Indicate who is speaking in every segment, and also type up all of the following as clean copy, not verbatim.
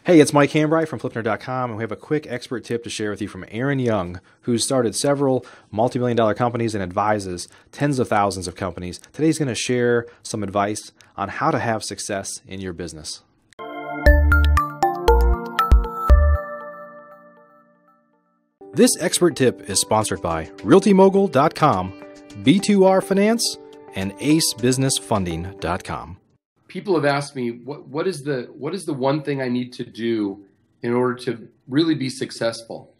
Speaker 1: Hey, it's Mike Hambright from FlipNerd.com, and we have a quick expert tip to share with you from Aaron Young, who's started several multi-million-dollar companies and advises tens of thousands of companies. Today he's going to share some advice on how to have success in your business. This expert tip is sponsored by RealtyMogul.com, B2R Finance, and AceBusinessFunding.com.
Speaker 2: People have asked me, what is the one thing I need to do in order to really be successful?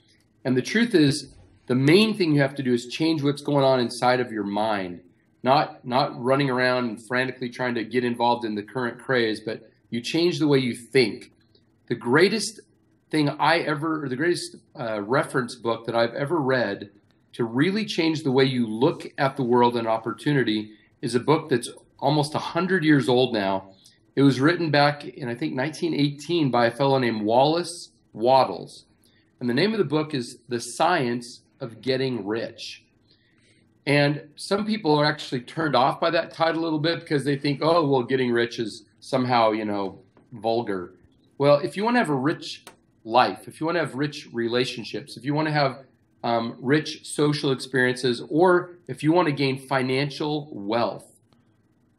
Speaker 2: And the truth is, the main thing you have to do is change what's going on inside of your mind, not running around and frantically trying to get involved in the current craze, but you change the way you think. The greatest thing the greatest reference book that I've ever read to really change the way you look at the world and opportunity is a book that's almost 100 years old now. It was written back in, I think, 1918 by a fellow named Wallace Wattles. And the name of the book is The Science of Getting Rich. And some people are actually turned off by that title a little bit because they think, oh, well, getting rich is somehow, vulgar. Well, if you want to have a rich life, if you want to have rich relationships, if you want to have rich social experiences, or if you want to gain financial wealth,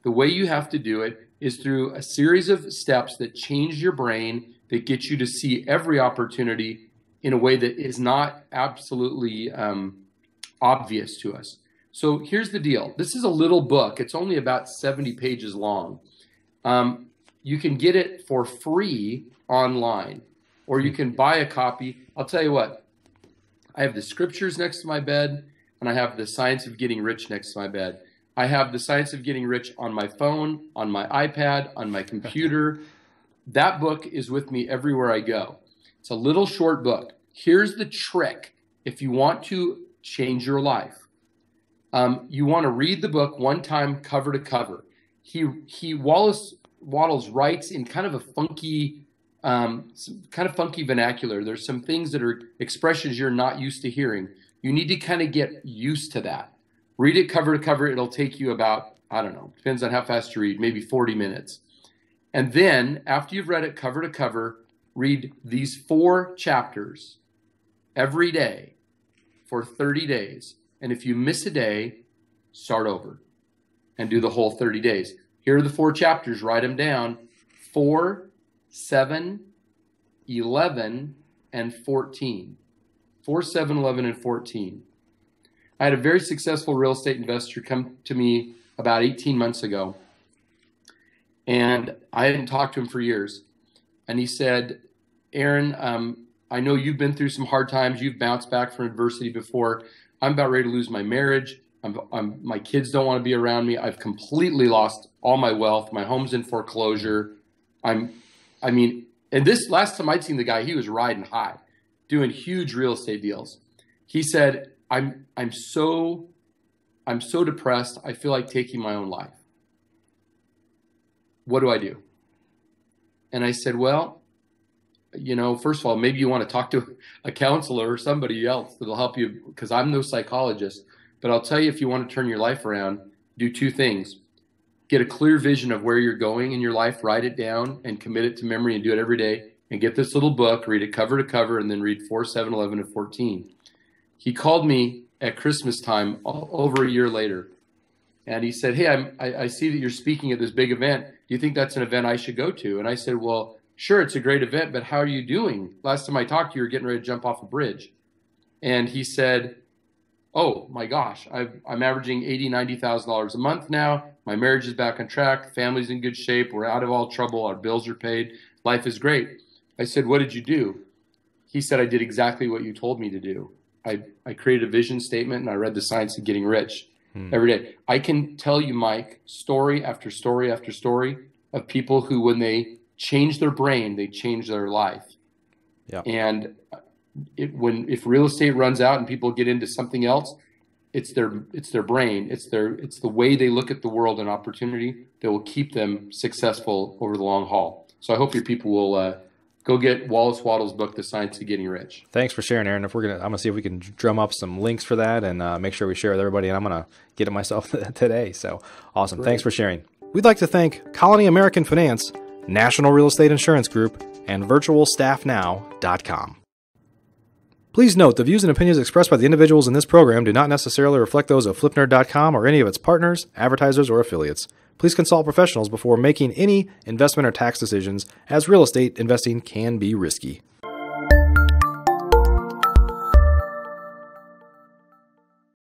Speaker 2: the way you have to do it is through a series of steps that change your brain, that get you to see every opportunity in a way that is not absolutely obvious to us. So here's the deal. This is a little book. It's only about 70 pages long. You can get it for free online, or you can buy a copy. I'll tell you what, I have the scriptures next to my bed, and I have the Science of Getting Rich next to my bed. I have the Science of Getting Rich on my phone, on my iPad, on my computer. That book is with me everywhere I go. It's a little short book. Here's the trick. If you want to change your life, you want to read the book one time, cover to cover. Wallace Wattles writes in kind of a funky vernacular. There's some things that are expressions you're not used to hearing. You need to kind of get used to that. Read it cover to cover. It'll take you about, I don't know, depends on how fast you read, maybe 40 minutes. And then after you've read it cover to cover, read these 4 chapters every day for 30 days. And if you miss a day, start over and do the whole 30 days. Here are the 4 chapters. Write them down. 4, 7, 11, and 14. 4, 7, 11, and 14. I had a very successful real estate investor come to me about 18 months ago, and I hadn't talked to him for years. And he said, Aaron, I know you've been through some hard times. You've bounced back from adversity before. I'm about ready to lose my marriage. My kids don't want to be around me. I've completely lost all my wealth. My home's in foreclosure. And this last time I'd seen the guy, he was riding high, doing huge real estate deals. He said, I'm so depressed. I feel like taking my own life. What do I do? And I said, well, first of all, maybe you want to talk to a counselor or somebody else that'll help you, because I'm no psychologist. But I'll tell you, if you want to turn your life around, do 2 things. Get a clear vision of where you're going in your life, write it down and commit it to memory and do it every day. And get this little book, read it cover to cover, and then read 4, 7, 11, and 14. He called me at Christmas time over a year later, and he said, hey, I see that you're speaking at this big event. Do you think that's an event I should go to? And I said, well, sure, it's a great event, but how are you doing? Last time I talked to you, you were getting ready to jump off a bridge. And he said, oh my gosh, I'm averaging $80,000, $90,000 a month now. My marriage is back on track. Family's in good shape. We're out of all trouble. Our bills are paid. Life is great. I said, what did you do? He said, I did exactly what you told me to do. I created a vision statement, and I read The Science of Getting Rich every day. I can tell you, Mike, story after story after story of people who, when they change their brain, they change their life. Yeah. And if real estate runs out and people get into something else, it's their brain. It's the way they look at the world and opportunity that will keep them successful over the long haul. So I hope your people will go get Wallace Wattles' book, The Science of Getting Rich.
Speaker 1: Thanks for sharing, Aaron. I'm gonna see if we can drum up some links for that and make sure we share with everybody. And I'm gonna get it myself today. So awesome. Great. Thanks for sharing. We'd like to thank Colony American Finance, National Real Estate Insurance Group, and virtualstaffnow.com. Please note the views and opinions expressed by the individuals in this program do not necessarily reflect those of flipnerd.com or any of its partners, advertisers, or affiliates. Please consult professionals before making any investment or tax decisions, as real estate investing can be risky.